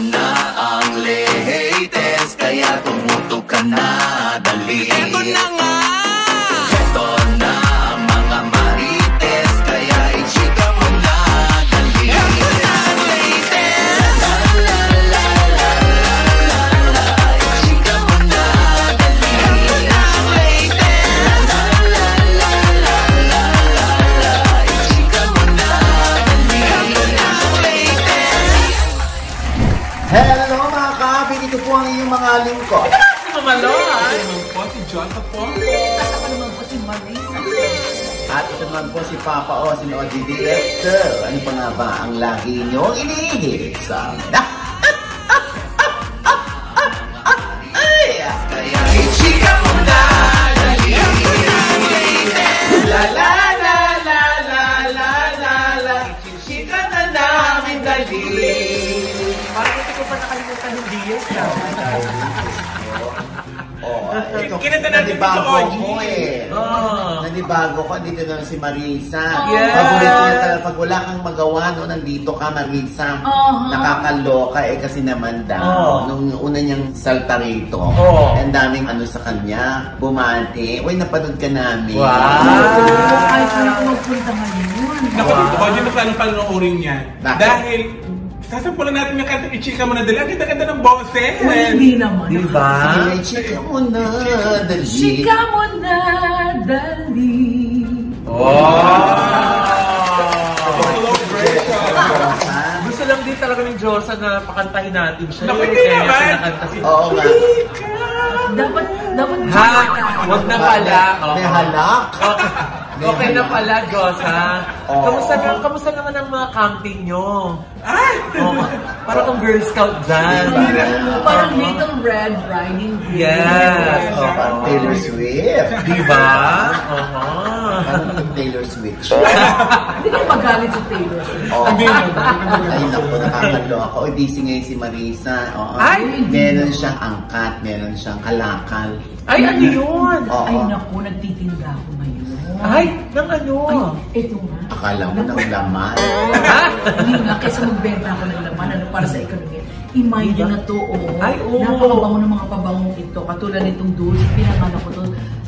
na ang latest, kaya tumutok ka na, dali. Eto na nga! Eto na ang mga marites, kaya i-chika mo na, dali. Eto na ang latest! La la la la la la, i-chika mo na, dali. Eto na ang latest! La la la la la la la, i-chika mo na, dali. Eto na ang latest! Hello mga kabin, ito po ang iyong mga lingkod. Mamalo, ito naman po si Joseph po. At ako naman po si Marisa. At ito naman po si Papa O, si OGD Director. Ano pa nga ba ang lagi nyo inihirit sa Kaya i-chika mo na, dali. La la la la la la la la, chika na namin dali. Parang hindi ko pa nakalimutan yung DS. Ito, Kinanta natin nanibago dito, OG. ko eh. Oh. Nanibago ko, dito na si Marisa. Yes. Paborito niya talaga, pag wala kang magawa, no, nandito ka, Marisa. Nakakaloka eh, kasi naman daw. Nung una niyang salta rito, ang daming ano sa kanya, bumati. Uy, napanood ka namin. Kahit na ako magpunta ngayon. Naku, dito ko, hindi na panoorin yan. Bakit? Dahil, sasampulan natin yung kantang i-chika mo na dali. Ang ganda-ganda ng boses. Hindi naman. Diba? Sige, chika mo na, dali. Chika mo na, dali. Gusto lang din talaga ng Diyosa na pakantahin natin siya. Naku, hindi naman. Oo nga. Dapat Ha? Huwag na pala. May halak. Okay na pala, Diyosa. Oo. Kamusta naman ang mga camping nyo? Ay! Para kang Girl Scout dyan. Parang Little Red Riding Hood. Yes. Parang Taylor Swift. Diba? Parang Taylor Swift. Hindi ka magalit si Taylor Swift. Oo. Hindi naman. Ay, naku, nakakalo ako. O, busy ngayon si Marisa. Oo. Ay! Meron siyang angkat, meron siyang kalakal. Ay, ano yun? Oo. Ay naku, nagtitinda ako ngayon. Ay, ng ano? Ay, ito nga. Akala mo ng laman. Hindi nga, kaysa magbenta ako ng laman, ano, para sa ekonomiya. I-mind nyo na to, oh. Ay, oo. Napakabango ng mga pabangong ito. Katulad nitong Dulce, pinangano ko to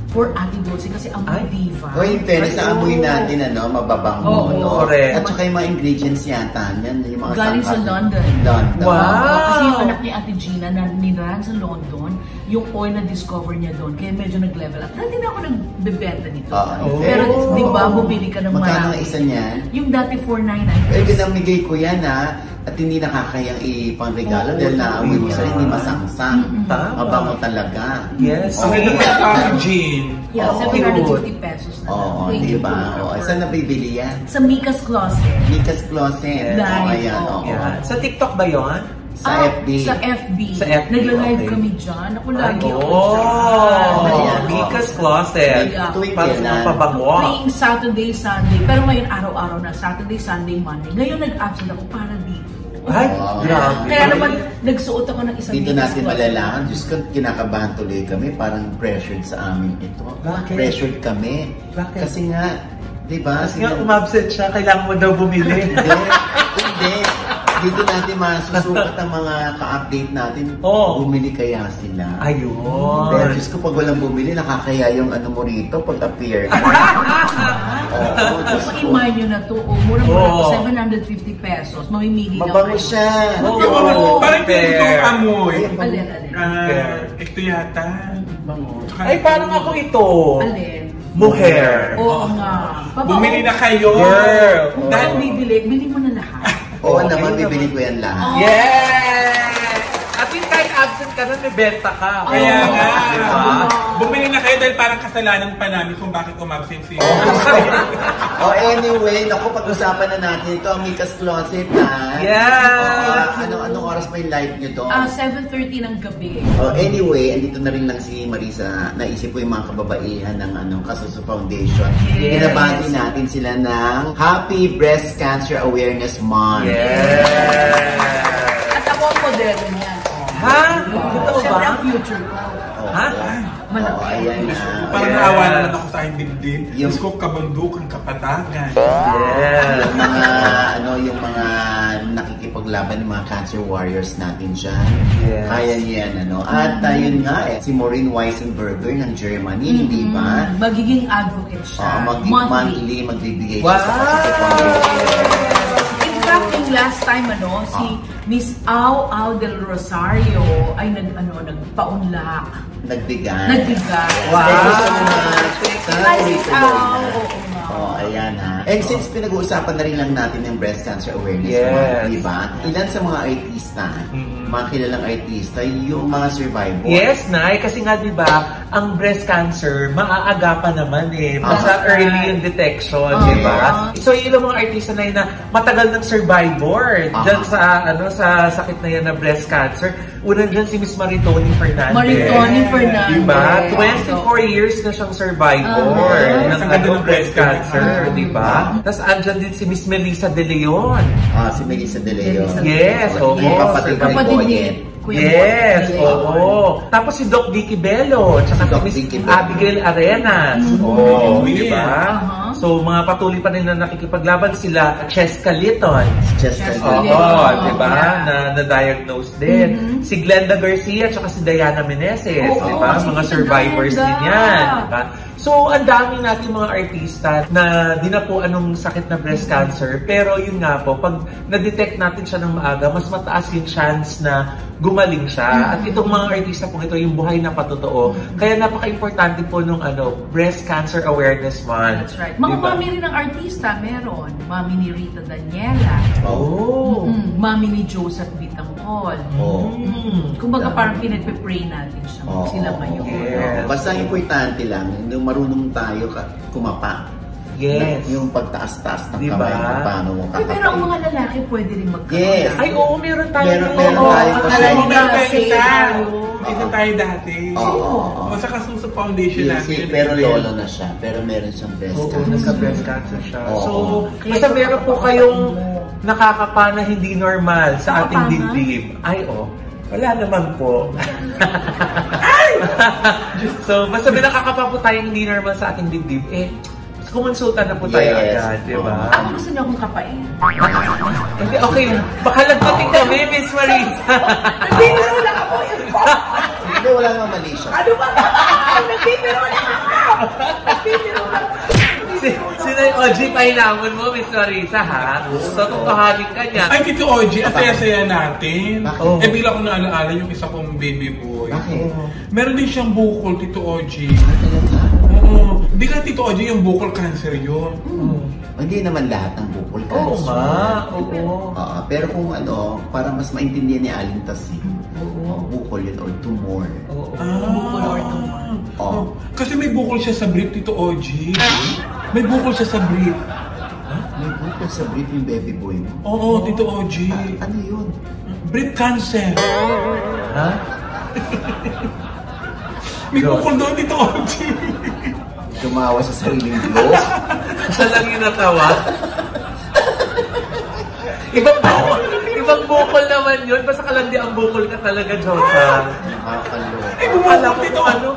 for Ate Dulce kasi ang diva. O, in fairness, sa amoy natin, ano, mababango. Oo, no? correct. At saka yung mga ingredients yata, yan, yung mga Galing sa sangkap. London. London. Wow. Kasi yung anak ni Ate Gina na niran sa London, yung oil na discover niya doon, kaya medyo nag-level up. Hindi na ako nagbebenta nito. Oo. Pero di ba, bumili ka ng Magkano ang marami. isa niyan? Yung dati 499. Pwede namigay ko yan, ha? At hindi nakakayang ipang-regalo dahil naamoy mo sa hindi masangsang. Tama. Mabango talaga. Yes. Ang ganda pa yung packaging. Yeah, Oo. 750 pesos na lang. Oo, Thank di you ba? po. Oo, saan nabibili yan? Sa Mika's Closet. Mika's Closet. Nice. Oo, ayan. Oo. Oo. Yan. Sa TikTok ba yun? Sa FB. Sa FB. Sa FB, Nagla-live okay. kami dyan. Ako lagi ako Oh, dyan. Ayan. Mika's Closet. Yeah. Tuwing Para sa kailan? mga pabango. Tuwing Saturday, Sunday. Pero ngayon araw-araw na. Saturday, Sunday, Monday. Ngayon nag-absent ako para dito. Ay, Wow. grabe. Kaya naman, nagsuot ako ng isang Dito Mika's natin Closet. malalaman. Diyos ko, kinakabahan tuloy kami. Parang pressured sa amin ito. Bakit? Pressured kami. Bakit? Kasi nga, di ba? Kasi nga umabsent siya, kailangan mo daw bumili. Hindi. Dito natin masusukat ang mga ka-update natin. Oo. Bumili kaya sila. Ayun. Pero Diyos ko, pag walang bumili, nakakaya yung ano mo rito pag appear ka. Oo, Diyos Tapos ko. i-mind nyo na to. Murang-mura Oo. to. 750 pesos. Mamimili lang Mabango kayo. siya. Oo. Parang fair. itong amoy. Alin. Ito yata. Ay, parang ako ito. Alin. Mujer. Oo nga. Bumili na kayo. Girl. Dahil bili mo na lahat. Oo Okay naman, naman. bibili ko yan lahat. Yes! At yun, kahit absent ka na, may benta ka. Kaya Oo. nga. Diba? Bumili na kayo dahil parang kasalanan pa namin kung bakit umabsent si Oh, anyway, naku, pag-usapan na natin ito, ang Mika's Closet, ha? Yes! Anong oras pa yung live nyo doon? 7:30 ng gabi. Oh, anyway, andito na rin lang si Marisa. Naisip ko yung mga kababaihan ng Kasuso Foundation. Yes. Binabati natin sila ng Happy Breast Cancer Awareness Month. Yes! At ako ang modelo niyan. Ha? Totoo Siyempre ba? ang future ko. Oh, Ha? Oh, ayan na. Parang Ayan. naawa na lang ako sa aking dibdib. Yung- Diyos ko, kabundukan, kapatagan. Yes! Yung mga nakikipag ipaglaban ng mga cancer warriors natin dyan. Yes. Kaya niyan, ano. At yun nga, si Maureen Weisenberger ng Germany, di ba? Magiging advocate siya. Monthly, magbibigay siya sa kasi In fact, yung last time, si Miss Au del Rosario ay nagpaunlak. Nagbigay. Wow! Hi, Miss Au! Ayan ha. And since pinag-uusapan na rin lang natin yung breast cancer awareness Yes. di ba? Ilan sa mga artista, mga kilalang artista, yung mga survivors. Yes, Nay. Kasi nga, di ba, ang breast cancer, maaagapan naman basta early yung detection, di ba? So, yun ang mga artista na yun na matagal ng survivor dyan sa sakit na yan na breast cancer. Unang dyan si Miss Maritoni Fernandez. Fernandez. Diba? 24 years na siyang survivor ng breast cancer, di ba? Tapos andyan din si Miss Melissa De Leon. Si Melissa De Leon. Yes, oo. Kapatid ni Yes, oo. Tapos si Doc Vicky Bello, tsaka si Miss Abigail Arenas. Oo, di ba? So, mga patuloy pa rin na nakikipaglaban sila, Cheska Litton. Oo, di ba? Na-diagnose din. Si Glenda Garcia, tsaka si Diana Meneses, di ba? Mga survivors din yan, di ba? So, ang dami natin mga artista na dinapuan ng sakit na breast cancer. Pero yun nga po, pag na-detect natin siya ng maaga, mas mataas yung chance na gumaling siya. At itong mga artista po ito, yung buhay na patotoo. Kaya napaka-importante po nung Breast Cancer Awareness Month. That's right. Mga mami rin ng artista, meron. Mami ni Rita Daniela. Mami ni Joseph Bitangkol. Kumbaga parang pinagpe-pray natin siya. Sila ngayon. Yes. Basta importante lang, nung marunong tayo kumapa. Yes. Yung pagtaas-taas ng diba? kamay, paano mo kakapay. Pero ang mga lalaki pwede rin magkaroon. Yes. Ay, oo, meron tayo. Meron tayo kasi. Isa tayo dati. Sa Kasuso Foundation natin. Pero lolo na siya. Pero meron siyang breast cancer. Nagka-breast cancer siya. So, basta meron po kayong nakakapa na hindi normal sa ating dibdib. Ay, wala naman po. So, basta may nakakapa po tayong hindi normal sa ating dibdib, kumonsulta na po tayo agad, di ba? Ako gusto niyo akong kapain. Hindi, okay. Baka lagdating kami, Miss Marisa. Nagbibiro lang ako. Hindi, wala naman mali siya. Ano ba? Nagbibiro lang ako. Nagbibiro lang ako. Sino yung OG pahinamon mo, Miss Marisa, ha? So, tutuhanin ka niya. Ay, Tito OG, ang saya-saya natin. Bakit? Bigla ko naalaala yung isa kong baby boy. Bakit? Meron din siyang bukol, Tito OG. Hindi ka, Tito OG, yung bukol cancer yun. Hindi naman lahat ng bukol Oo cancer. Oo. Pero kung para mas maintindihan ni Aling Tassi, bukol yun or tumor. Bukol or tumor. Kasi may bukol siya sa brief, Tito OG. May bukol siya sa brief. May bukol sa brief yung baby boy mo? Oo, Tito OG. Ano yun? Brief cancer. Ha? May bukol doon, Tito OG. Tumawa sa sariling Diyos. Siya lang yung natawa. Ibang bukol naman yun. Basta kalandi ang bukol ka talaga, Josa. Nakakaloka. Ay, bumukol, Tito ano?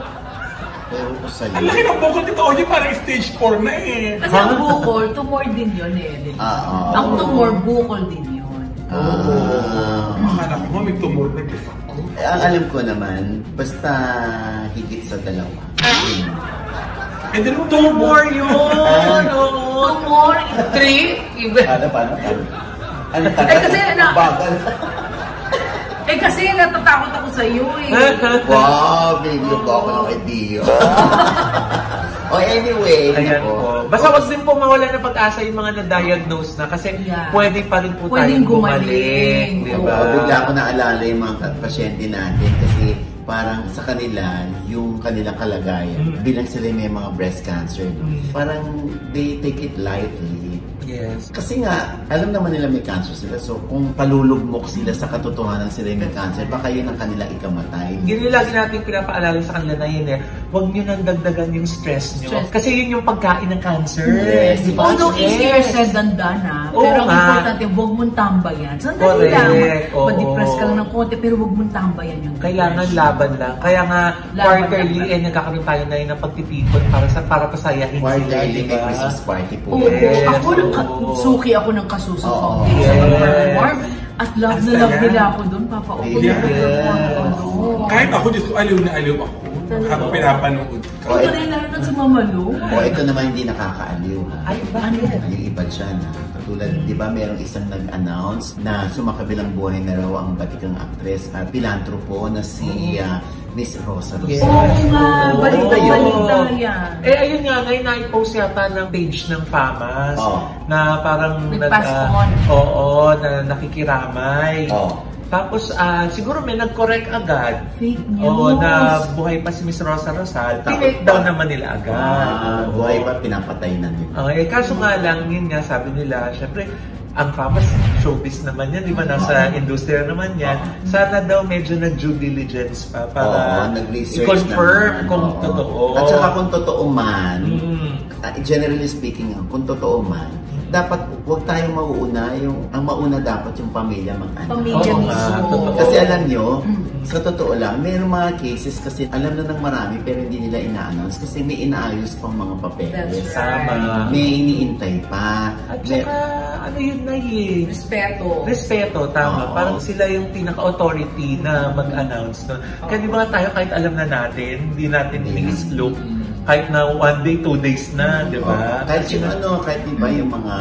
Pero ko sa'yo. Ang laki ng bukol, Tito OG, parang stage 4 na eh. Kasi ang bukol, tumor din yun Ang tumor, bukol din yun. Akala ko may tumor na dito. Ang alam ko naman, basta higit sa dalawa. And then, Tumor yun! Tumor, 3? Paano? Ano bagal? kasi natatakot ako sa iyo Wow, biglo ba ako ng idea? Anyway, Ayan po. Basta wag din po mawala ng pag-asa yung mga na-diagnose na kasi pwede pa rin po tayong gumaling. Diba? Bigla ako naalala yung mga pasyente natin kasi parang sa kanila, yung kanilang kalagayan, bilang sila may mga breast cancer, parang they take it lightly. Yes. Kasi nga, alam naman nila may cancer sila. So, kung palulugmok sila sa katotohanan sila may cancer, baka yun ang kanila ikamatay. Yun yung lagi natin pinapaalala sa kanila na yun huwag nyo nang dagdagan yung stress nyo. Kasi yun yung pagkain ng cancer. Yes. Although easier said than done pero ang importante, huwag mong tambayan. Sandali lang. Ma-depress ka lang ng konti, pero huwag mong tambayan yung kailangan laban lang. Kaya nga, quarterly, nagkakaroon tayo na yun ng pagtitipon para pasayahin sila. Quarterly, may Christmas party po. Ako, suki ako ng Kasuso Foundation. At love na love nila ako doon, papaupo na ako. Kahit ako, Diyos ko, aliw na aliw ako. Habang pinapanood ka. Ito rin nanonood sa Mama Lu. Ito naman hindi nakakaaliw. Ay, ano yan? Yung iba dyan. Katulad, di ba merong isang nag-announce na sumakabilang buhay na raw ang batikang actress at pilantropo na si Miss Rosa Rosal. Oo nga, balita yan. Ayun nga, ngayon na-post yata ng page ng FAMAS na parang na nakikiramay. Tapos siguro may nag-correct agad. Fake news. Na buhay pa si Miss Rosa Rosal. Tinake down naman nila agad. Buhay pa, pinapatay na nila. Kaso nga lang, yun nga, sabi nila, syempre, ang FAMAS, showbiz naman yan, di ba? Nasa industriya naman yan. Sana daw medyo nag-due diligence pa para i-confirm kung totoo. At saka kung totoo man, generally speaking, kung totoo man, dapat huwag tayong mauuna. Ang mauna dapat yung pamilya mag-anak. Pamilya mismo. Kasi alam nyo, sa totoo lang, mayroong mga cases kasi alam na ng marami pero hindi nila ina-announce kasi may inaayos pang mga papeles. Tama. May iniintay pa. At saka, ano yun na yun? Respeto, tama. Parang sila yung pinaka-authority na mag-announce. No? Kaya di ba tayo kahit alam na natin, hindi natin ini-slope. Kahit na 1 day, 2 days na, di ba? Kahit yung kahit di ba yung mga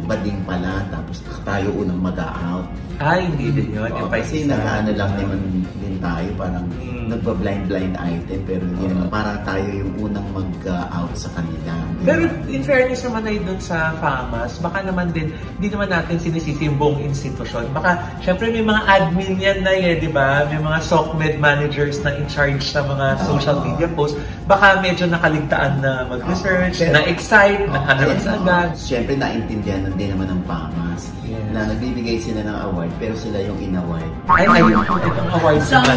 bading pala, tapos tayo unang mag-out. Hindi din yun. Kasi nag-ano lang naman din tayo, parang nagba-blind item, pero hindi naman parang tayo yung unang mag-out sa kanila. Pero in fairness naman ay doon sa FAMAS, baka naman din, hindi naman natin sinisisi yung buong institusyon. Baka, syempre may mga admin yan na di ba? May mga SOCMED managers na in charge sa mga social media posts. Baka medyo nakaligtaan na mag-research, na-excite, na-announce agad. Syempre, naintindihan din naman ng FAMAS na nagbibigay sila ng award, pero sila yung in-award. Itong award sila.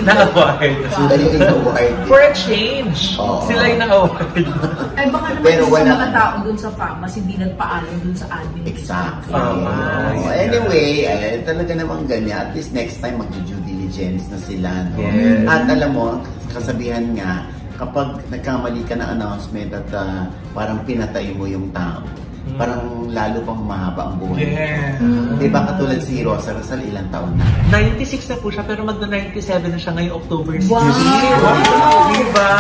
Na-award. Sila yung in-award. For a change. Sila yung na-award. Ay baka naman yung mga tao dun sa FAMAS hindi nagpaalam dun sa admin. Exactly. Anyway, talaga namang ganyan. At least next time mag-due diligence na sila. No? Yes. At alam mo, kasabihan nga, kapag nagkamali ka na announcement at parang pinatay mo yung tao, parang lalo pang mahaba ang buhay. Diba katulad si Rosa Rosal, ilang taon na? 96 na po siya, pero magna-97 na siya ngayong October 16. Wow! Diba?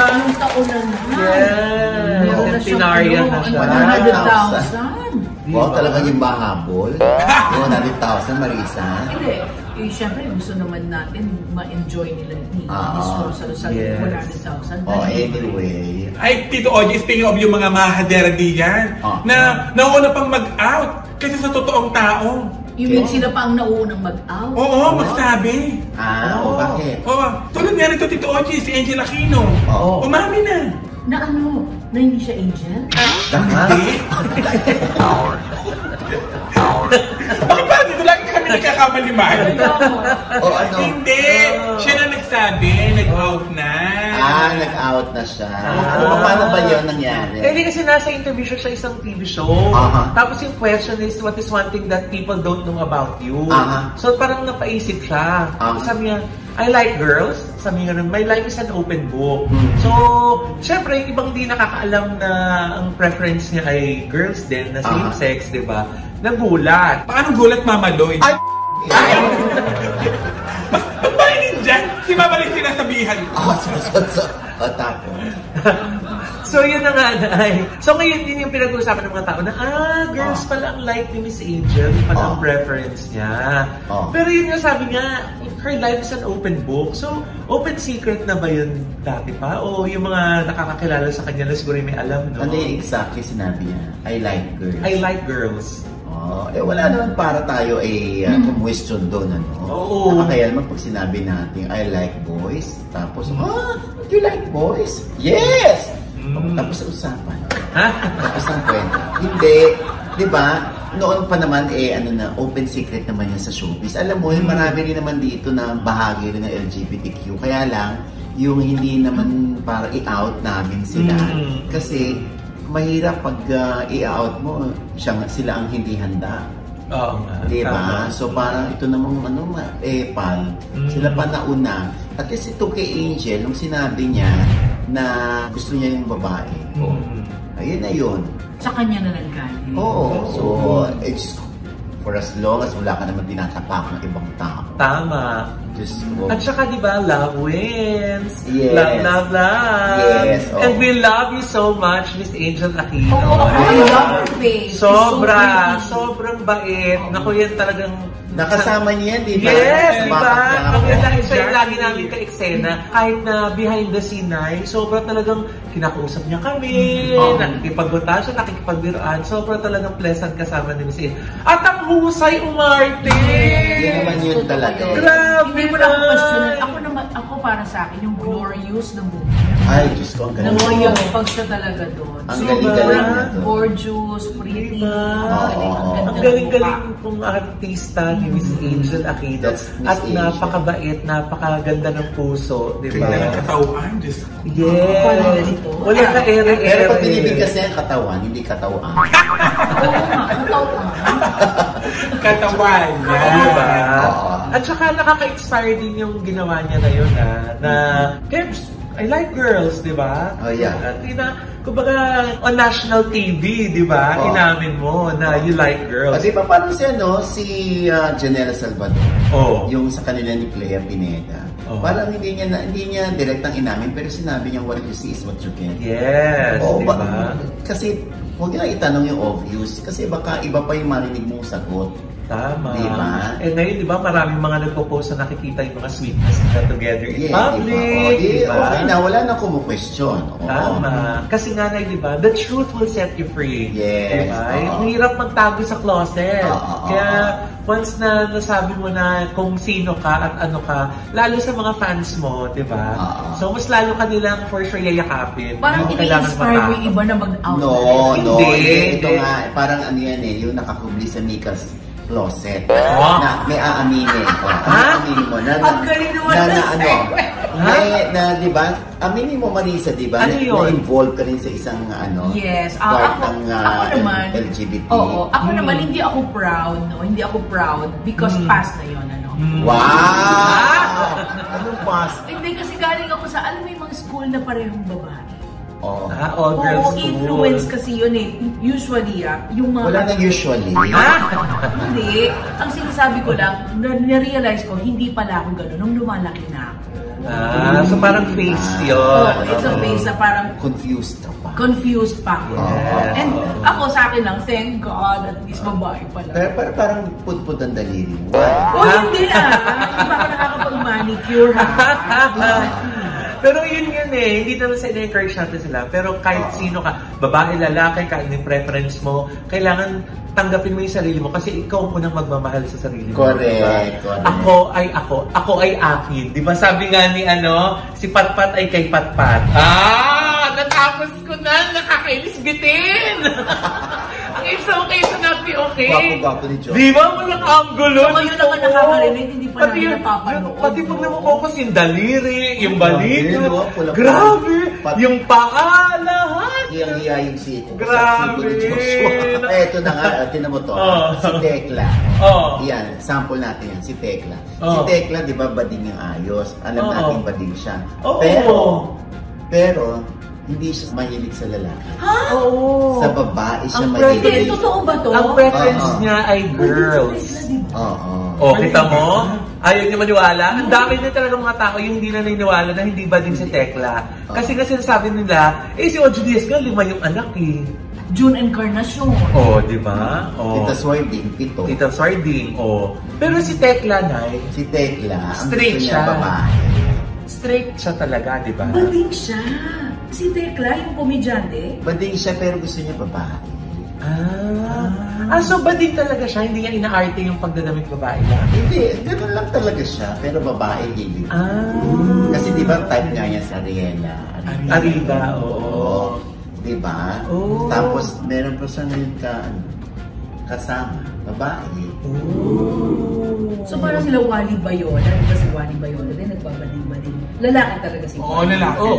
Anong taon na na? Yes! Centenarian na siya. 100,000. Wow, talagang yung mahabol. 100,000, Marisa. Hindi. Siyempre, gusto naman natin ma-enjoy nila ni Miss Rosa Rosal. 100,000. Anyway. Ay, Tito Oji, speaking of yung mga mahadera diyan, na nauna pang mag-out kasi sa totoong tao. Yung sila pa ang nauunang mag-out? Oo, magsabi. Bakit? Tulad nga nito, Tito Oji, si Angel Aquino. Umami na. Na ano? Na hindi siya Angel? Hindi. Bakit ba? Dito lagi kami nagkakamaliman. Hindi. Siya na nagsabi, nag-out na. Nag-out na siya. Paano ba yun nangyari? Hindi kasi nasa interview siya sa isang TV show. Tapos yung question is, what is one thing that people don't know about you? So parang napaisip siya. Sabi niya, I like girls. Sabi nga my life is an open book. So, syempre, ibang di nakakaalam na ang preference niya ay girls din, na same sex, di ba? Nagulat. Paano gulat, Mama Loy? Ba't ba rin dyan? Si Mama Loy sinasabihan ko. Tapos. So, yun na nga, Nay. So, ngayon din yung pinag-uusapan ng mga tao na, girls pala ang like ni Miss Angel, pala ang preference niya. Pero yun nga, sabi nga, her life is an open book. So, open secret na ba yun dati pa? O yung mga nakakakilala sa kanya na siguro may alam, no? Ano yung exactly sinabi niya? I like girls. I like girls. Wala naman para tayo question doon, ano? Kaya naman pag sinabi natin, I like boys, tapos, do you like boys? Yes! Tapos sa usapan. Tapos ang kwento. Hindi. Diba? Noon pa naman, open secret naman yan sa showbiz. Alam mo, marami rin naman dito na bahagi rin ng LGBTQ. Kaya lang, yung hindi naman para i-out namin sila. Kasi, mahirap pag i-out mo, sila ang hindi handa. Diba? So parang ito namang pal. Sila pa nauna. At least ito kay Angel, nung sinabi niya na gusto niya yung babae. Ayun na yun. Sa kanya na nagkali. So, for as long as wala ka naman tinatapak ng ibang tao. Tama. Diyos ko. At saka, di ba, love wins. Yes. Love. Yes. Oh. And we love you so much, Miss Angel Aquino. I love her face. Sobrang bait. Naku, yan talagang nakasama niya, di ba? Yes, di ba? Siya yung lagi namin ka-eksena. Kahit na behind the scene ay, sobra talagang kinakausap niya kami, nakikipagbutan siya, nakikipagbiruan. Sobra talagang pleasant kasama ni Miss A. At ang husay umarte! Yun naman yun talaga. Grabe Hindi mo na ako questionan. Ako para sa akin, yung glorious ng movie. Ay, Diyos ko, ang galing. Yung pag siya talaga doon. Ang galing-galing na to. Gorgeous, pretty. Ang galing-galing kong artista ni Miss Angel Aquino. At napakabait, napakaganda ng puso, di ba? Kaya katauhan, Diyos ko. Yes! Wala ka ere-ere. Pero pag binibig kasi ang katawan, hindi katawaan. Katawan niya. Diba? At saka nakaka-inspire din yung ginawa niya na yun na Kebs, I like girls, di ba? Oh, yeah. At kumbaga, on national TV, di ba? Inamin mo na you like girls. Di ba, parang si Janela Salvador, yung sa kanila ni Clea Pineda. Parang hindi niya direktang inamin, pero sinabi niya, what you see is what you get. Yes, di ba? Kasi, huwag na itanong yung obvious, kasi baka iba pa yung marinig mong sagot. Tama. Diba? Eh ngayon, di ba, maraming mga nagpo-post na nakikita yung mga sweetness na together in public. Diba? Okay na, wala na kumu-question. Tama. Kasi nga, di ba, the truth will set you free. Yes. Diba? Ang hirap magtago sa closet. Kaya, once na nasabi mo na kung sino ka at ano ka, lalo sa mga fans mo, di ba? So, mas lalo ka nilang for sure yayakapin. Parang ini-inspire mo yung iba na mag-out. No. Hindi. Ito nga, parang ano yan yung nakakubli sa Mika's closet. Na may aaminin. Aaminin mo. Ang galing naman di ba? Aminin mo, Marisa, di ba? Ano yun? Na-involve ka rin sa isang yes. part ng ako naman, LGBT. Oo. Ako naman, hindi ako proud. No? Hindi ako proud because past na yun. Ano? Wow! Anong past? Hindi kasi galing ako sa, alam mo yung mga school na parehong babae. All girls school. Influence kasi yun eh. Usually, yung mga... Wala na usually. Hindi. Ang sinasabi ko lang, na-realize ko, hindi pala ako gano'n nung lumalaki na ako. So parang face yun. It's a face na parang... Confused ka pa. Confused pa ako. And ako sa akin lang, thank God, at least babae pala. Pero parang put ang daliri mo. Hindi Hindi pa ako nakakapag-manicure Pero yun hindi naman sa in-encourage natin sila. Pero kahit sino ka, babae, lalaki, kahit yung preference mo, kailangan tanggapin mo yung sarili mo kasi ikaw ang unang magmamahal sa sarili mo. Correct. Ako ay akin. Di ba sabi nga ni si Patpat ay kay Patpat. Natapos ko na, nakakainis bitin! Ang it's okay to not be okay. Gwapo-gwapo ni Joe. Di ba? Walang angulo. So, kayo naman nakakarinig, hindi pa namin napapanood. Pati pag namukokos yung daliri, yung balik. Grabe! Yung paa, lahat. Hiyang-hiya yung siko. Grabe! Eto na nga, tinan mo to. Si Tekla. Yan, sample natin yan, si Tekla. Si Tekla, di ba, bading yung ayos. Alam natin bading siya. Pero, hindi siya mahilig sa lalaki. Oo. Sa babae siya mahilig. Totoo ba to? Ang preference niya ay girls. Kita mo? Ayaw niya maniwala. Ang dami na talaga mga tao yung hindi na naniniwala na hindi ba din si Tekla. Kasi nga sinasabi nila, si Ojo Diaz nga, 5 yung anak June Encarnacion. Di ba? Tita Swarding, 7. Tita Swarding, Pero si Tekla, si Tekla, straight siya. Babae. Straight siya talaga, di ba? Bading siya. Si Tekla, yung komedyante. Bading siya pero gusto niya babae. So bading talaga siya? Hindi niya inaarte yung pagdadamit babae lang? Hindi, gano'n lang talaga siya. Pero babae hilig. Kasi di ba type nga niya sa Ariela. Arriba, oo. Di ba? Tapos meron pa siya ngayon kasama, babae. So parang sila Wally Bayola, di ba si Wally Bayola din nagbabading-bading? Lalaki talaga si Wally. Lalaki.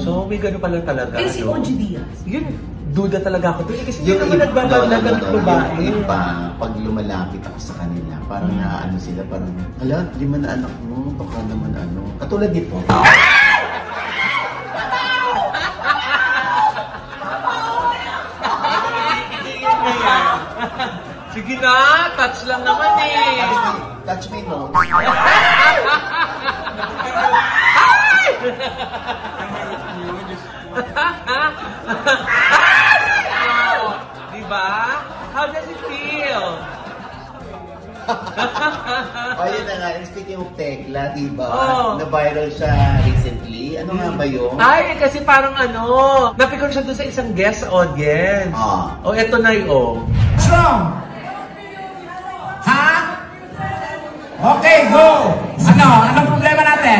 So may gano'n pala talaga. Si Oji Diaz. Yun, duda talaga ako doon. Kasi hindi naman nagbabading babae. Yung iba, pag lumalapit ako sa kanila, parang naano sila, parang, hala, 5 na anak mo, baka naman Katulad nito. Sige na, touch lang naman eh. Touch me, no? Diba? How does it feel? O yun na nga, and speaking of Tekla, diba? Oh. Na-viral siya recently. Ano nga ba yun? Ay, kasi parang napikon siya dun sa isang guest audience. O, eto na yung. Strong! Ha? Okay, go! Anong problema natin?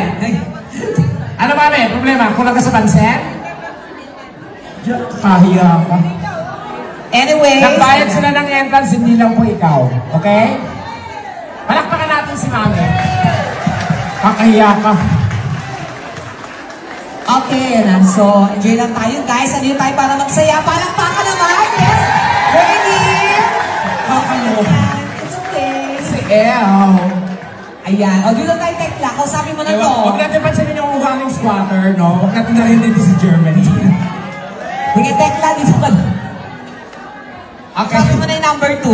Ano ba problema? Kulang ka sa pansin? Kahiya ka. Anyway, nagbayad sila ng entrance, hindi lang po ikaw. Okay? Palakpakan natin si Mami. Kakahiya ka. okay na. So, enjoy lang tayo guys. Ano tayo para magsaya? Palakpakan naman. Yes! Ready? It's okay. Si El. Ayan. O, dito tayo Tekla. Kausapin mo na to. Huwag natin pansinin yung ugaling squatter, no? Huwag natin narinig si Germany. Sige, Tekla, dito ka. Okay. Sabi mo na yung number 2.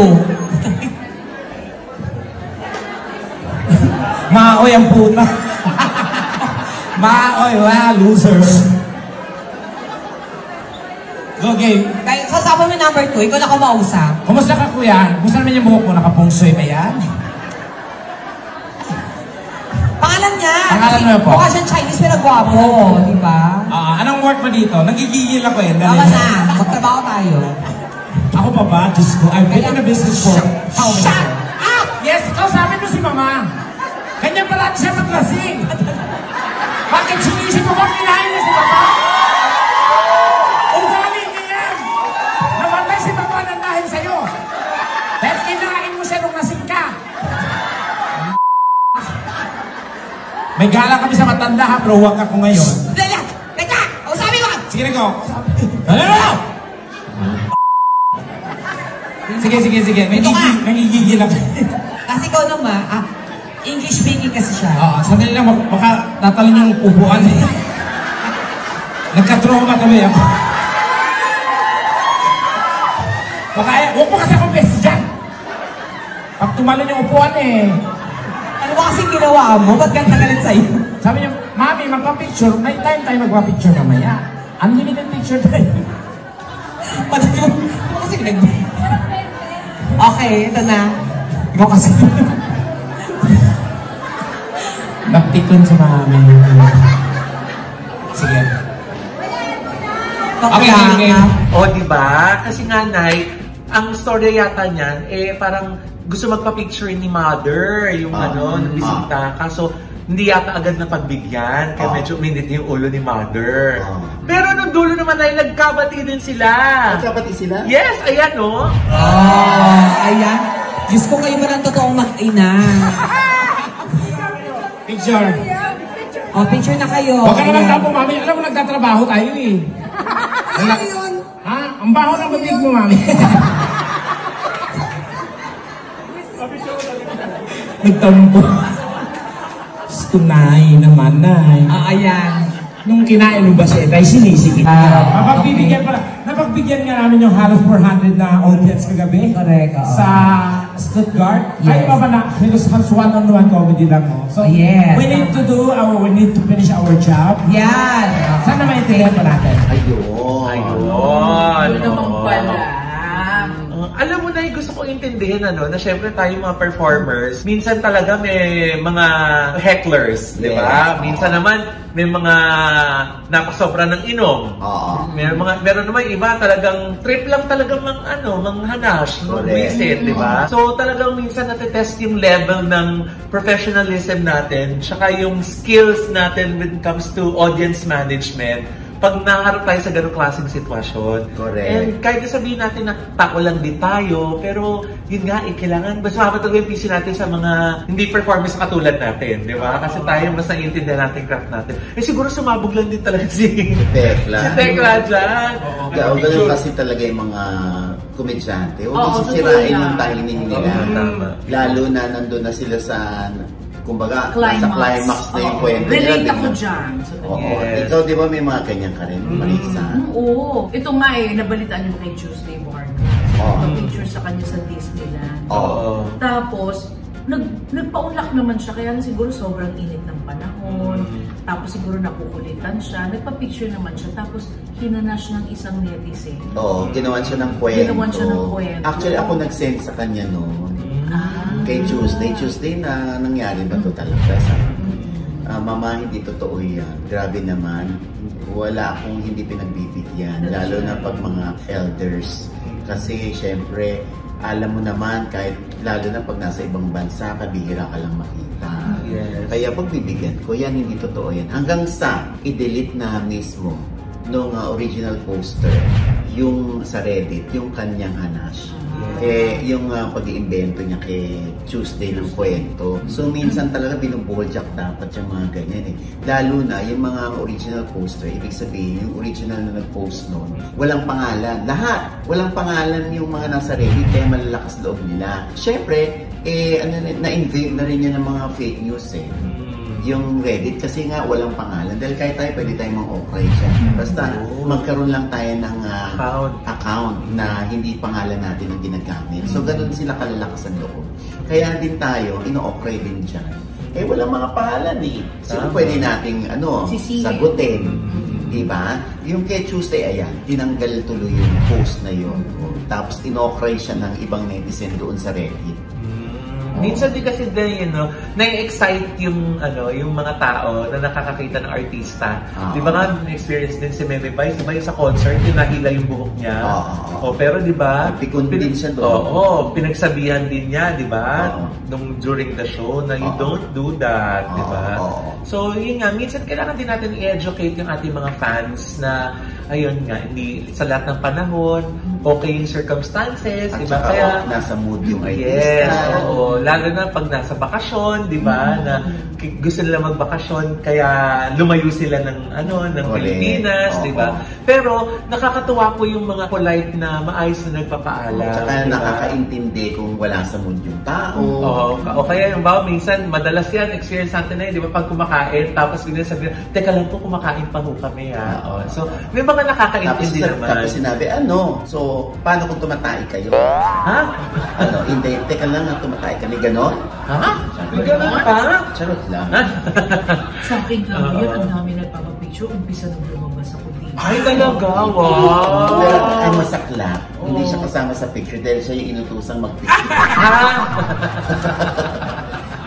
Maoy ang puta. Maoy, loser. Okay. Kaya sasabi mo yung number 2, ikaw na kumausap. Kumusta ka, kuya? Kumusta naman yung buhok mo? Nakapungsoy ba yan? Pangalan niya. Pangalan mo po? Mukha siyang Chinese pero gwapo, di ba? Anong work mo dito? Nagigigil ako eh. Tama na. Magtrabaho tayo. Ako pa ba? Diyos ko. I've been in the business for how many years? Shut up! Yes, ikaw sabi mo si Mama. Ganyan pala siya maglasing. Bakit sinisip mo bang kinain niya si Papa? Ugali niya yan. Namatay si Papa ng dahil sa'yo. Dahil kinain mo siya nung lasing ka. May gala kami sa matanda ha, pero huwag ako ngayon. Teka! O sabi mo! Sige na ko. Ano? Sige. Nangigigil ako. Kasi ikaw naman, English speaking kasi siya. Sandali lang, baka tatalin yung upuan eh. Nagka-trauma kami ako. Baka, huwag mo kasi akong best dyan. Pag tumalon yung upuan eh. Ano ba kasing ginawa mo? Ba't ganda galit sa'yo? Sabi niya, Mami, magpa-picture. May time tayo magpa-picture mamaya. Unlimited picture tayo. Pati mo kasi okay, ito na. Ikaw kasi. Napikon si Mami. Sige. Okay. O, diba? Kasi nga, Nay, ang story yata niyan, parang gusto magpa-picture ni Mother, yung nagbisita. Kaso, hindi yata agad na pagbigyan, kaya medyo uminit yung ulo ni Mother. Pero nung dulo naman ay nagkabati din sila. Nagkabati sila? Yes, ayan no. Ayan. Diyos ko kayo ba ng totoong mag-ina? Picture. Picture na kayo. Huwag ka naman tapo, Mami. Alam mo, nagtatrabaho tayo eh. Ano yun? Ha? Ang baho ng babig mo, Mami. Nagtampo. Tunay naman, Nay. Ayan. Nung kinain mo ba siya, tayo sinisigit. Napagbibigyan pala. Napagbigyan nga namin yung halos 400 na audience kagabi. Correct. Sa Stuttgart. Yes. Ay pa ba na, halos one-on-one comedy lang mo. So, yes. we need to finish our job. Yan. Sana maintindihan pa natin. Ayun. Yun naman pala. Alam mo na, gusto kong intindihin na syempre tayo mga performers, minsan talaga may mga hecklers, di ba? Minsan naman may mga napasobra ng inom. Meron naman iba talagang trip lang talagang manghanash, visit, di ba? So talagang minsan natetest yung level ng professionalism natin, tsaka yung skills natin when it comes to audience management. Pag naharap tayo sa ganong klaseng sitwasyon. Correct. And kahit sabihin natin na tako lang din tayo, pero yun nga, kailangan mas mapatag yung PC natin sa mga hindi performers katulad natin, di ba? Kasi tayo mas naiintindihan natin craft natin. Siguro sumabog lang din talaga si Tekla dyan. Ganun kasi talaga yung mga komedyante. Huwag sisirain yung timing nila. Lalo na nandun na sila sa kumbaga, nasa climax na yung kwento nila. Relate ako dyan. Ikaw, di ba may mga ganyan ka rin, Marisa? Oo. Ito nga nabalitaan yung kay Tuesday Vargas. picture sa kanya sa Disneyland. Tapos, nagpaunlak naman siya, kaya siguro sobrang init ng panahon. Tapos siguro nakukulitan siya, nagpa-picture naman siya, tapos hinanas ng isang netizen. Oo, ginawan siya ng kwento. Ginawan siya ng kwento. Actually, ako nag-send sa kanya noon. Kay Tuesday na nangyari ba ito talaga? Mama, hindi totoo yan. Grabe naman. Wala akong hindi pinagbibigyan. Lalo na pag mga elders. Kasi, syempre, alam mo naman, kahit lalo na pag nasa ibang bansa, kabihira ka lang makita. Kaya pagbibigyan ko, yan hindi totoo yan. Hanggang sa i-delete na mismo nung original poster, yung sa Reddit, yung kanyang hanash. Yung pag-iimbento niya kay Tuesday ng kwento. So, minsan talaga binubuljak dapat yung mga ganyan eh. Lalo na yung mga original poster, ibig sabihin, yung original na nag-post noon, walang pangalan. Lahat! Walang pangalan yung mga nasa Reddit, kaya malalakas loob nila. Siyempre, na-invade na rin yan ng mga fake news eh. Yung Reddit kasi nga walang pangalan. Dahil kahit tayo, pwede tayong mag-okray siya. Basta magkaroon lang tayo ng account na hindi pangalan natin ang ginagamit. So, ganun sila kalalakas ang loob. Kaya din tayo, ino-okray din dyan. Walang mga pangalan eh. So, pwede nating sagutin. Diba? Yung kay Tuesday, ayan, tinanggal tuloy yung post na yun. Tapos, ino-okray siya ng ibang netizen doon sa Reddit. Minsan din kasi din, na-excite yung mga tao na nakakakita ng artista. Di ba nga, na-experience din si Meme Vice, diba yung sa concert, yung nahila yung buhok niya. Pero di ba, pikon din siya doon. pinagsabihan din niya, di ba, during the show, na you don't do that, di ba? So, yun nga, minsan kailangan din natin i-educate yung ating mga fans na, ayun nga, hindi sa lahat ng panahon, okay yung circumstances, di ba? Kaya nasa mood yung artista. Lalo na pag nasa bakasyon, di ba? Na gusto nila magbakasyon, kaya lumayo sila ng Pilipinas, di ba? Pero nakakatuwa po yung mga polite na maayos na nagpapaalam. Tsaka nakakaintindi kung wala sa mood yung tao. O kaya yung minsan, madalas yan, experience natin na yun, di ba? Pag kumakain, tapos bigla sabihin, teka lang po, kumakain pa ho kami ha. So, may mga nakakaintindi naman. Tapos sinabi, so, paano kung tumatay kayo? Ha? Hindi, teka lang, tumatay kami, ganon? Ha? May ganon pa? Charot lang. Sa akin lang yun, ang dami nagpapapicture, umpisa nang lumabas ako dito. Ay, talaga? Wow! Pero ay masaklap. Hindi siya kasama sa picture dahil siya yung inutusang mag-picture.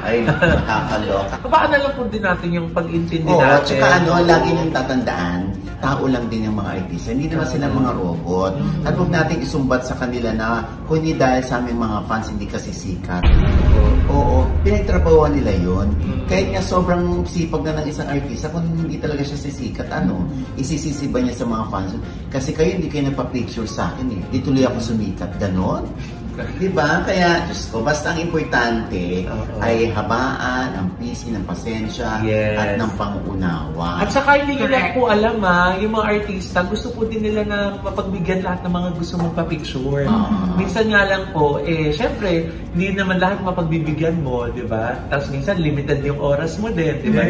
Ay, nakakaloka. Baka na lang po din natin yung pag-intindi natin. Tsaka lagi niyong tatandaan, tao lang din yung mga artista. Hindi naman sila mga robot. At huwag natin isumbat sa kanila na kung hindi dahil sa aming mga fans, hindi kasi sikat. Oo, pinagtrabahuan nila yun. Kahit nga sobrang sipag na ng isang artista, kung hindi talaga siya sisikat, isisisi ba niya sa mga fans? Kasi kayo hindi kayo nagpa-picture sa akin eh. Di tuloy ako sumikat. Ganon? Diba? Kaya, Diyos ko, basta ang importante ay habaan, ang peace, ng pasensya, at ng pangunawa. At saka hindi nila po alam yung mga artista, gusto po din nila na mapagbigyan lahat ng mga gusto magpa-picture. Minsan nga lang po, syempre, hindi naman lahat mapagbibigyan mo, diba? Tapos minsan, limited yung oras mo din, diba?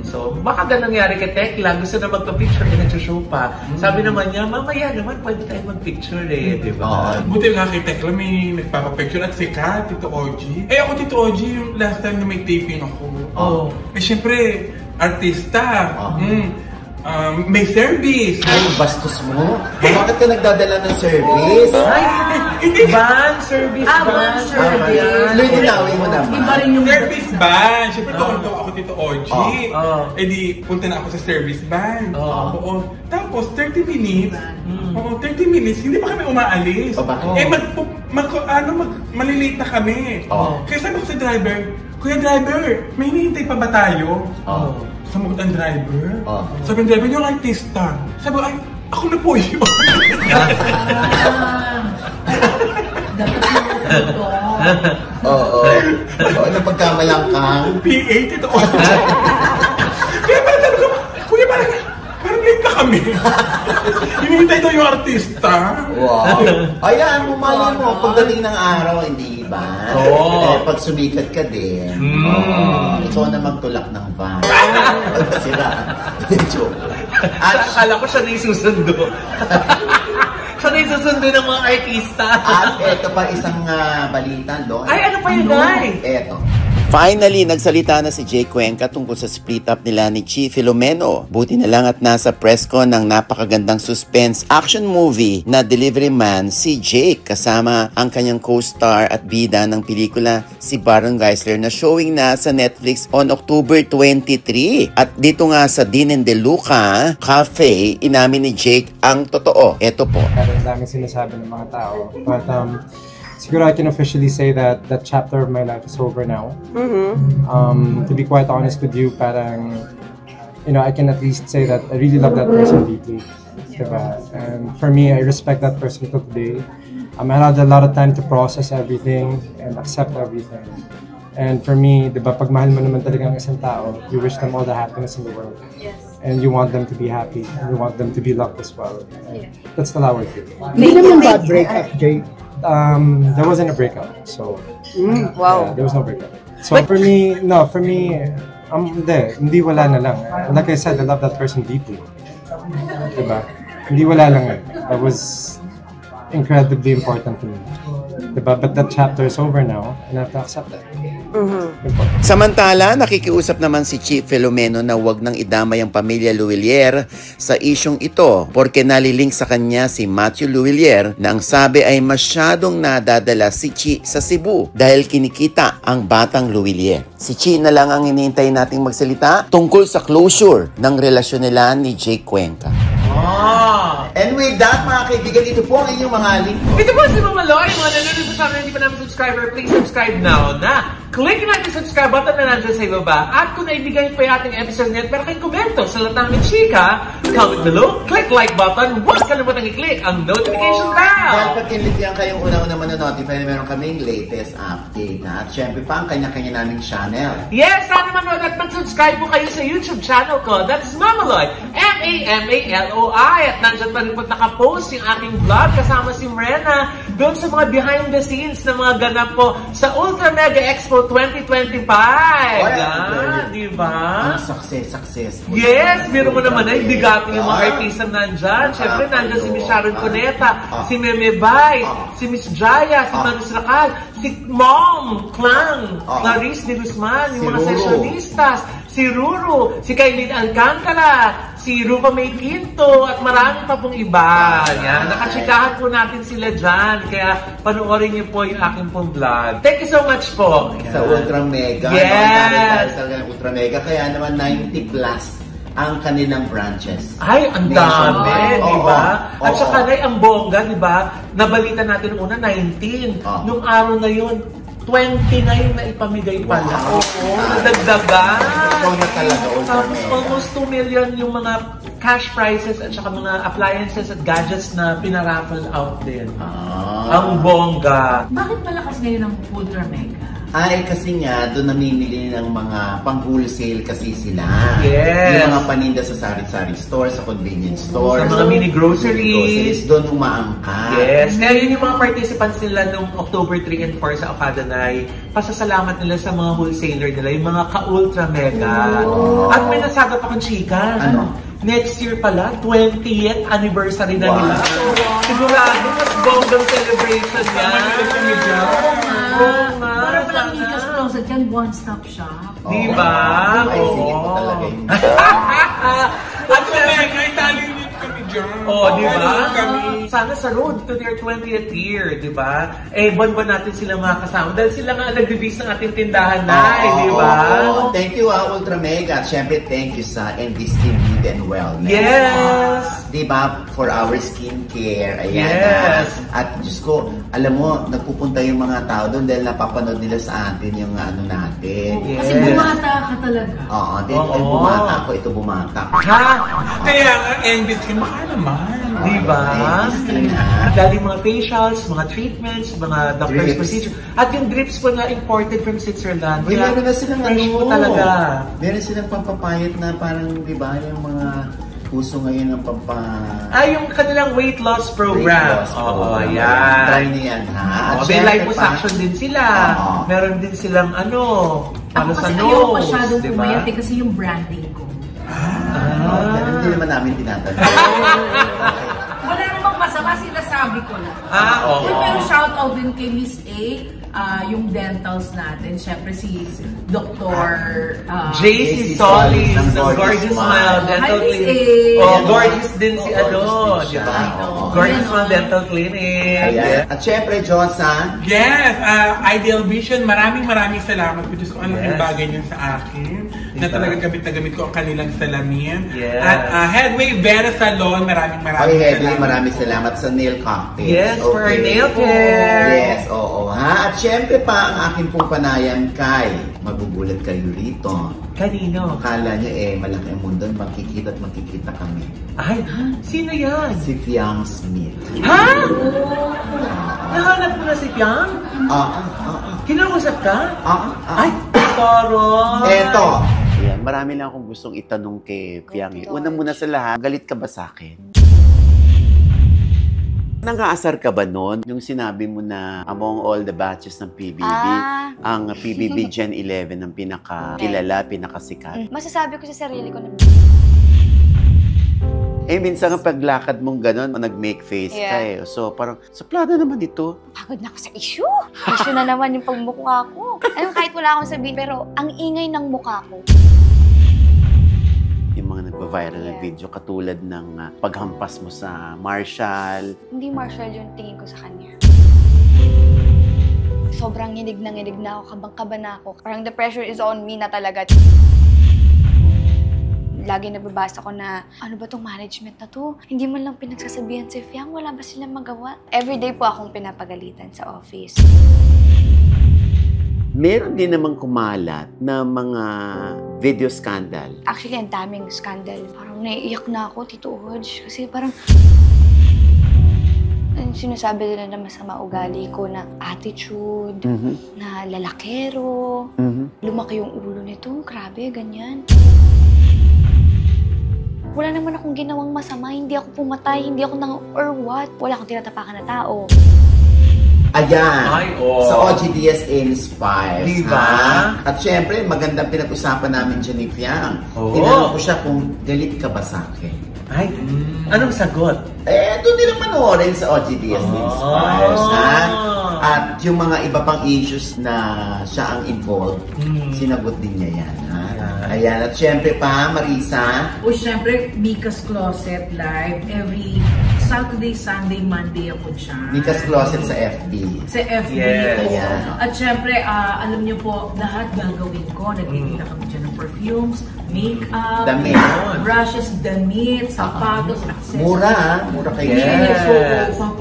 So, baka ganun nangyari kay Tekla, gusto na magpa-picture, nag-show pa. Sabi naman niya, mamaya naman, pwede tayo mag-picture diba? Buti nga kay Tekla, may nagpapapicture at sika, Tito Oji. Ako, Tito Oji, yung last time na may taping ako. Syempre, artista. May service. Ay, bastos mo. Bakit ka nagdadala ng service? Hindi. Van service. Van service. Linawin mo naman. Iba rin yung service van. Siyempre, ako Tito Oji. Di, punta na ako sa service van. Tapos, 30 minutes. 30 minutes, hindi pa kami umaalis. Malilate na kami. Kaya sabi ko sa driver, Kuya driver, may hinihintay pa ba tayo? Sumagot ang driver. Sabi ng driver, yung artista. Sabi ko, ako na po yun. dapat ito. Napagkamalang kang P8 ito. Kaya parang sabi ko, Kuya, parang late na kami. Hinihintay daw yung artista. Wow. Ayan, mali mo. Pagdating ng araw, hindi ba? Pag sumikat ka din, ikaw na magtulak ng van. Pagkasira. Joke. Akala ko siya na isusundo. Siya na yung susundo ng mga artista. At eto pa isang balita, Lo. Ay, ano pa yun, Nay? Eto. Finally, nagsalita na si Jake Cuenca tungkol sa split up nila ni Chi Filomeno. Buti na lang at nasa press con ng napakagandang suspense action movie na Delivery Man si Jake kasama ang kanyang co-star at bida ng pelikula si Baron Geisler na showing na sa Netflix on October 23. At dito nga sa Dean and DeLuca Cafe, inamin ni Jake ang totoo. Ito po. Ang daming sinasabi ng mga tao. But siguro I can officially say that that chapter of my life is over now. To be quite honest with you, parang, you know, I can at least say that I really love that person deeply. Diba? And for me, I respect that person till today. I had a lot of time to process everything and accept everything. And for me, diba, pag mahal mo naman talaga ang isang tao, you wish them all the happiness in the world. Yes. And you want them to be happy. And you want them to be loved as well. And that's the how I feel. Hindi naman bad breakup, Jay. There wasn't a breakup, so Wow. there was no breakup. So for me, hindi wala na lang. Like I said, I love that person deeply. Diba? Hindi wala lang eh. That was incredibly important to me. Diba? But that chapter is over now, and I have to accept that. Samantala, nakikiusap naman si Chi Filomeno na wag nang idamay ang pamilya Luwilier sa isyong ito porque nalilink sa kanya si Matthew Luwilier na ang sabi ay masyadong nadadala si Chi sa Cebu dahil kinikita ang batang Luwilier. Si Chi na lang ang hinihintay nating magsalita tungkol sa closure ng relasyon nila ni Jake Cuenca. And with that, mga kaibigan, ito po ang inyong mga link. Ito po si Mama Loy. Mga nanonood sa amin, hindi pa namin subscriber, please subscribe now na. Click natin subscribe button na nandiyan sa ibaba. At kung naibigay po yung ating episode net, pero kayong komento sa lahat ng chika, comment below, click like button, huwag kalimutan i-click ang notification bell. Dahil pag kinitiyan kayong una-una manonotify na meron kaming latest update. At syempre pa ang kanya-kanya naming channel. Yes, sana manood at mag-subscribe po kayo sa YouTube channel ko. That's Mama Loy, M-A-M-A-L-O-I. At nandyan pa rin po nakapost yung aking vlog kasama si Mrena doon sa mga behind the scenes na mga ganap po sa Ultra Mega Expo 2025. Yan, di ba? Ang successful. Yes, meron mo naman ay bigatin yung mga artista nandyan. Siyempre, nandyan si Miss Sharon Cuneta, si Meme Vice, si Miss Jaya, si Manus Racal, si Mom Clang, Clarice de Guzman, yung mga sessionistas, si Ruru, si Kailin Alcantara, si Rupa May Quinto, at marami pa pong iba. Yan, nakachikahan po natin sila dyan. Kaya panoorin niyo po yung aking pong vlog. Thank you so much po. Sa Ultra Mega. Yes! Sa Ultra Mega. Kaya naman 90 plus ang kanilang branches. Ay, ang dami, di ba? At saka ang bongga, di ba? Nabalita natin una, 19. Nung araw na yun, 29 na ipamigay pala. Oo, nadagdagan. Ikaw na talaga, Tapos almost 2 million yung mga cash prizes at saka mga appliances at gadgets na pinaraffle out din. Ang bongga. Bakit malakas ngayon ang Ultra Mega? Ay, kasi nga, doon namimili ng mga pang-wholesale kasi sila. Yes. Yung mga paninda sa sari-sari store, sa convenience store. Sa mga mini groceries. Doon umaangkat. Yes. Kaya yun yung mga participants nila nung October 3 and 4 sa Okada Night. Pasasalamat nila sa mga wholesaler nila, yung mga ka-Ultra Mega. At may nasagap akong chika. Ano? Next year pala, 20th anniversary na nila. Sigurado, mas bonggang celebration yan. Oo nga. Para palang Ika's Closet yan, one-stop shop. Diba? Ay, sige po talaga yun. At Mega, italin din kami dyan. Di ba? Sana sa road to their 20th year, di ba? Buwan-buwan natin sila makakasama. Dahil sila nga nagbibis ng ating tindahan na, di ba? Thank you, Ultra Mega. At syempre, thank you sa ND Skin Beauty and Wellness. Yes! Di ba? For our skincare. Ayan. Yes! At Diyos ko, alam mo, nagpupunta yung mga tao doon dahil napapanood nila sa atin yung ano natin. Yes. Kasi bumata ka talaga. Bumata ako, ito bumata. Ha? Kaya nga, Envis, mahal naman. Di ba? Dahil mga facials, mga treatments, mga doctor's procedure. At yung drips po na imported from Switzerland. Uy, meron na silang fresh po talaga. Meron silang pampapayat na parang, di ba, yung mga puso ngayon ng yung kanilang weight loss program. Ayan. Try niyan, ha? May liposuction din sila. Meron din silang para sa nose. Ako kasi ayaw masyadong pumayat kasi yung branding ko. Hindi naman namin tinatanong. Wala namang masama Baka sinasabi ko lang. Oo. Pero shout out din kay Miss A, yung dentals natin. Siyempre si Dr. JC Solis, ng Gorgeous Smile Dental Clinic. Gorgeous din si di ba? Gorgeous Smile Dental Clinic. At syempre, Josa. Yes, Ideal Vision, maraming salamat po. Diyos ko, ano yung bagay niyan sa akin. Na talaga gamit na gamit ko ang kanilang salamin. At Headway Vera Salon, maraming Headway, maraming salamat sa nail cocktail. Yes, for our nail care. Yes, oo ha. At syempre pa, ang aking pong panayam kay, magugulat kayo rito. Kanino? Akala niyo malaki ang mundo, magkikita kami. Ay, sino yan? Si Fiang Smith. Ha? Nahanap mo na si Fiang? Kinausap ka? Ay, Toro! Eto! Ayan, marami lang akong gustong itanong kay Fiang. Una muna sa lahat, galit ka ba sa akin? Nangaasar ka ba noon nung sinabi mo na among all the batches ng PBB, ang PBB Gen 11 ang pinakakilala, pinakasikat? Masasabi ko sa sarili ko na... minsan ang paglakad mong gano'n, nag-make face ka So, parang, suplada naman ito. Pagod na ako sa issue. Issue na naman yung pagmukha ko. Kahit wala akong sabihin, pero ang ingay ng mukha ko. Yung mga nagpa-viral na video, katulad ng paghampas mo sa Marshall. Hindi Marshall yung tingin ko sa kanya. Sobrang nginig na ako, kabang-kaba na ako. Parang the pressure is on me na talaga. Lagi nababasa ko na, ano ba tong management na to? Hindi man lang pinagsasabihan si Fiang, wala ba silang magawa? Everyday po akong pinapagalitan sa office. Meron din namang kumalat na mga video scandal. Actually, ang daming scandal. Parang naiiyak na ako, Tito Hodge. Kasi parang... sinasabi nila na masama ugali ko na attitude, na lalakero. Lumaki yung ulo nito, grabe, ganyan. Wala naman akong ginawang masama, hindi ako pumatay, hindi ako or what. Wala akong tinatapakan na tao. Ayan, sa OGDS Inspires. Diba? At syempre, magandang pinag-usapan namin dyan ni Fiang. Tinanong ko siya kung galit ka ba sa akin. Ay, anong sagot? Doon nila panoorin sa OGDS Inspires. At yung mga iba pang issues na siya ang involved, sinagot din niya yan. Ayan, at syempre pa, Marisa. Syempre, Mika's Closet Live. Every Saturday, Sunday, Monday ako dyan. Mika's Closet sa FB. Sa FB. Yes. At syempre, alam niyo po, lahat gagawin ko. Nagtitinda kami dyan ng perfumes, makeup, brushes, damit, sapatos, accessories. Mura kayo. Yes. So,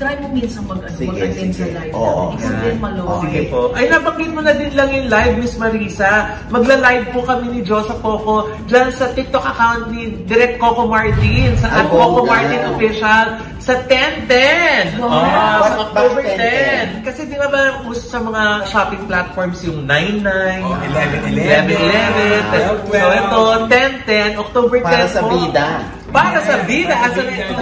try mo minsan mag-attend sa live. Explain malo. Sige po. Ay, nabanggit mo na din lang yung live, Miss Marisa. Magla-live po kami ni Josa Coco dyan sa TikTok account ni Direct Coco Martin, sa Coco Martin Official, sa 10-10. Sa October 10. Kasi di ba uso sa mga shopping platforms yung 99, 11-11. So ito, 10-10, October 10 para sa bida. Para sa bida. Asa na ito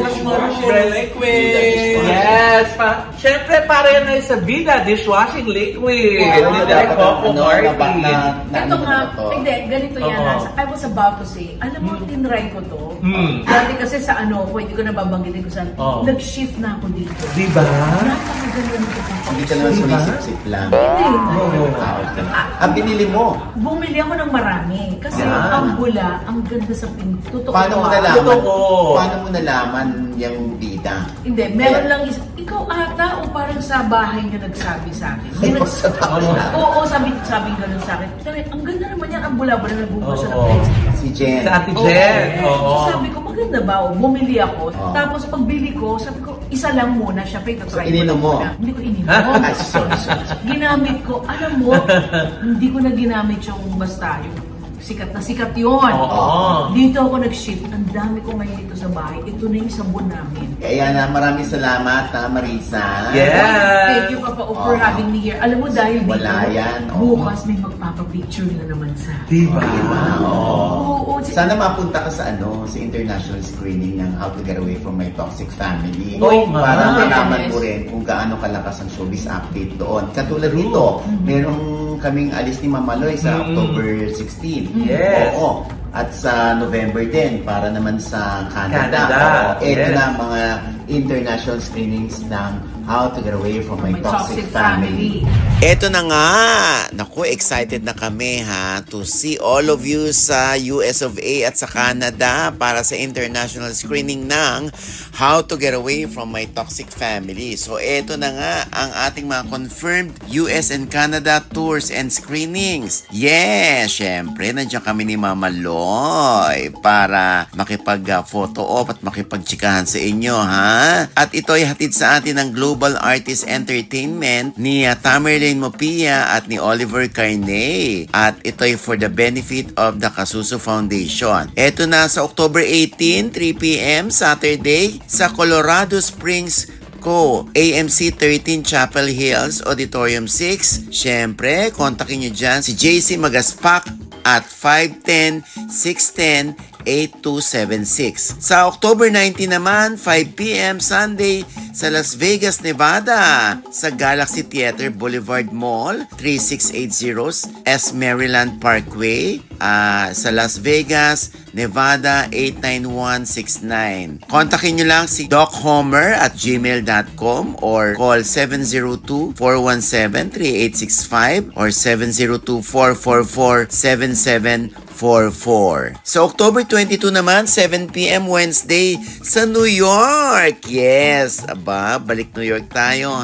liquid. Yes. Siyempre, para yan ay sa bida, dishwashing liquid. Direct Coco Martin. Ito nga, hindi, ganito yan. I was about to say, alam mo, tinry ko to. Dati kasi sa hindi ko nababanggitin ko saan, nag-shift na ako dito. Diba? Napakaganda nito. Hindi ka naman sumisip-sip lang. Hindi. Ang binili mo? Bumili ako ng marami. Kasi ang bula, ang ganda sa pinto. Paano mo nalaman yung bida? Hindi, meron lang isa. Ikaw ata o parang sa bahay niyo nagsabi sa akin. Oo, sabi ganun sa akin. Ang ganda naman yan, ang bula-bula nagbubuo siya ng friends. Si Jen. Sa Ate Jen. Sabi ko, maganda ba? Bumili ako. Tapos pagbili ko, sabi ko, isa lang muna siya. So, ininom mo? Hindi ko ininom. Sorry. Ginamit ko. Alam mo, hindi ko na ginamit yung basta yung sikat na sikat yun. Dito ako nag-shift. Ang dami ko ngayon dito sa bahay. Ito na yung sabon namin. Kaya na, maraming salamat, Marisa. Yes! Thank you, Papa, for having me here. Alam mo, dahil dito, yan. bukas may magpapapicture na naman sa Diba? Oo. Sana mapunta ka sa sa international screening ng How to Get Away from My Toxic Family. Para malaman mo rin kung gaano kalakas ang showbiz update doon. Katulad dito, merong kaming alis ni Mamaloy sa October 16. Yes. At sa November 10, para naman sa Canada. Ito na mga international screenings ng How to Get Away from My Toxic Family. Eto na nga! Naku, excited na kami to see all of you sa US of A at sa Canada para sa international screening ng How to Get Away from My Toxic Family. So eto na nga ang ating mga confirmed US and Canada tours and screenings. Yes! Syempre, nandiyan kami ni Mama Loy para makipag-photo op at makipagtsikahan sa inyo, At ito ay hatid sa atin ng Global Artist Entertainment ni Tamerlane Mopia at ni Oliver Carney. At ito ay for the benefit of the Kasuso Foundation. Ito na sa October 18, 3 p.m. Saturday sa Colorado Springs AMC 13 Chapel Hills, Auditorium 6. Siyempre, kontakin nyo dyan si JC Magaspak at 510-610-8276. Sa October 19 naman, 5 p.m. Sunday sa Las Vegas, Nevada sa Galaxy Theater Boulevard Mall, 3680 S. Maryland Parkway sa Las Vegas, Nevada 89169. Kontakin nyo lang si dochomer@gmail.com or call 702-417-3865 or 702-444-7744. So October 22 naman, 7 p.m. Wednesday sa New York. Yes, balik New York tayo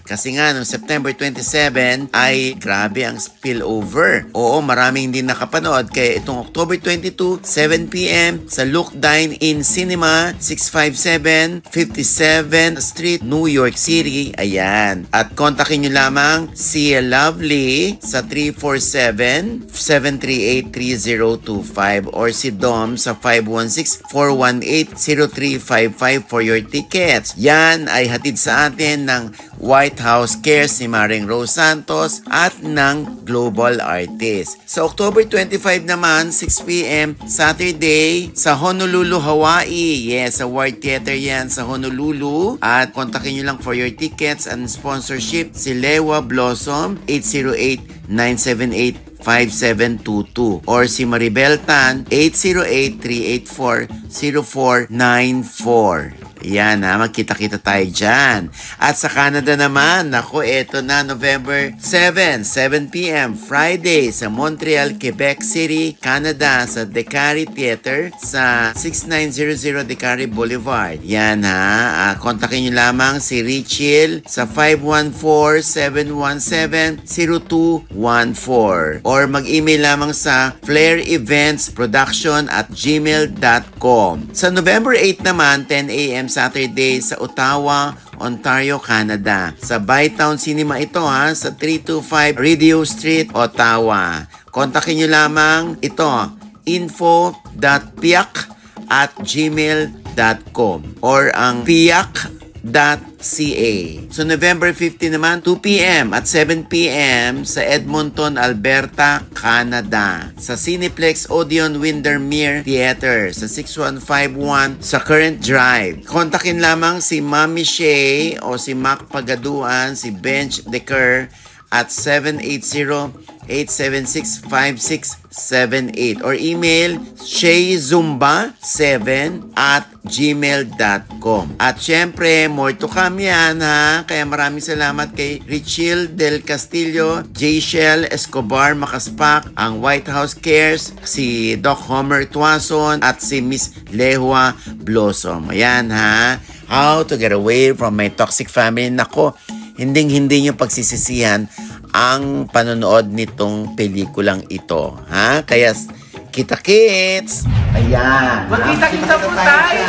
Kasi nga, noong September 27 ay grabe ang spillover. Oo, maraming hindi nakapanood. Kaya itong October 22, 7 p.m. sa Look Dine-In Cinema, 657 57th Street, New York City. Ayan. At kontakin nyo lamang si Lovely sa 347-738-3025 or si Dom sa 516-418-0355 for your tickets. Yan ay hatid sa atin ng White House Cares ni Maring Rose Santos at ng Global Artist. Sa October 25 naman, 6 p.m. Saturday sa Honolulu, Hawaii. Yes, sa Ward Theater yan sa Honolulu. At kontakin nyo lang for your tickets and sponsorship si Lewa Blossom 808-978-5722 or si Maribel Tan 808-384-0494. Yan magkita-kita tayo dyan. At sa Canada naman, eto na November 7 p.m. Friday sa Montreal, Quebec City, Canada sa Decari Theater sa 6900 Decari Boulevard. Yan kontakin nyo lamang si Richil sa 514-717-0214 or mag-email lamang sa flaireventsproduction@gmail.com. Sa November 8 naman, 10 a.m. Saturday sa Ottawa, Ontario, Canada. Sa Bytown Cinema ito sa 325 Radio Street, Ottawa. Kontakin nyo lamang ito, info.piak@gmail.com or ang piak.ca. So November 15 naman, 2 p.m. at 7 p.m. sa Edmonton, Alberta, Canada. Sa Cineplex Odeon Windermere Theater sa 6151 sa Current Drive. Kontakin lamang si Mami Shay o si Mac Pagaduan, si Bench Decker at 780-876-5678 or email shayzumba7@gmail.com. At syempre, more to come yan kaya maraming salamat kay Richil Del Castillo, Jayshel Escobar Makaspak, ang White House Cares, si Doc Homer Tuason at si Miss Lehua Blossom. Ayan How to Get Away from My Toxic Family. Nako, hindi nyo pagsisisihan ang panonood nitong pelikulang ito. Kaya, kita-kits! Ayan. Magkita-kita po tayo!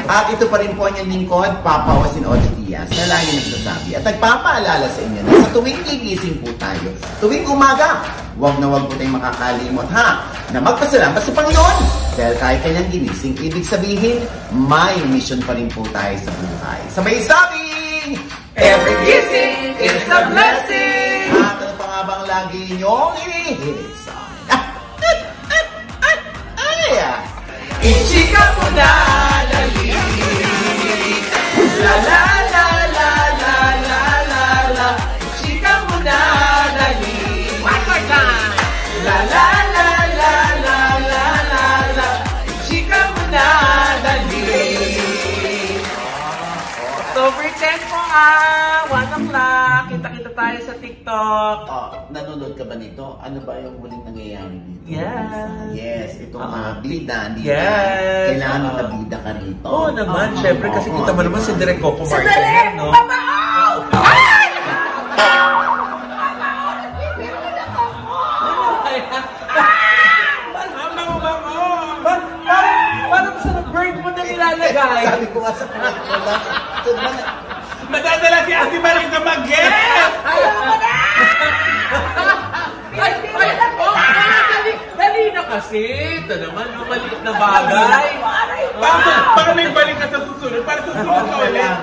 At ito pa rin po ang lingkod, Papa Wasin Odias, na lagi nagsasabi. At nagpapaalala sa inyo na sa tuwing gigising po tayo, tuwing umaga, wag na wag po tayong makakalimot na magpasalamat sa Panginoon. Dahil kahit kanyang ginising, ibig sabihin, may mission pa rin po tayo sa buhay. Sabay sabing, every gising is a blessing! At ano pa nga bang lagi niyong hinihilig sa amin? Ichika mo na, dali! La la la la la la la la! Ichika mo na, dali! One more time! La la la la la la la la! Ichika mo na, dali! January 10 po 1 o'clock. Kita-kita tayo sa TikTok. Nanonood ka ba nito? Ano ba yung huling nangyayari dito? Yes. Itong bida. Yes. Kailangan makabida ka rito. Oo naman, syempre kasi kita mo naman si Direk Coco Martin, no? Parang sa bird mo na nilalagay. Sabi ko nga sa pinag ko lang. Madadala si Ate Maring ka mag-guest! Dali na kasi. Ito naman, maliit na bagay. Para may balik ka sa susunod. Para susunod ka ulit.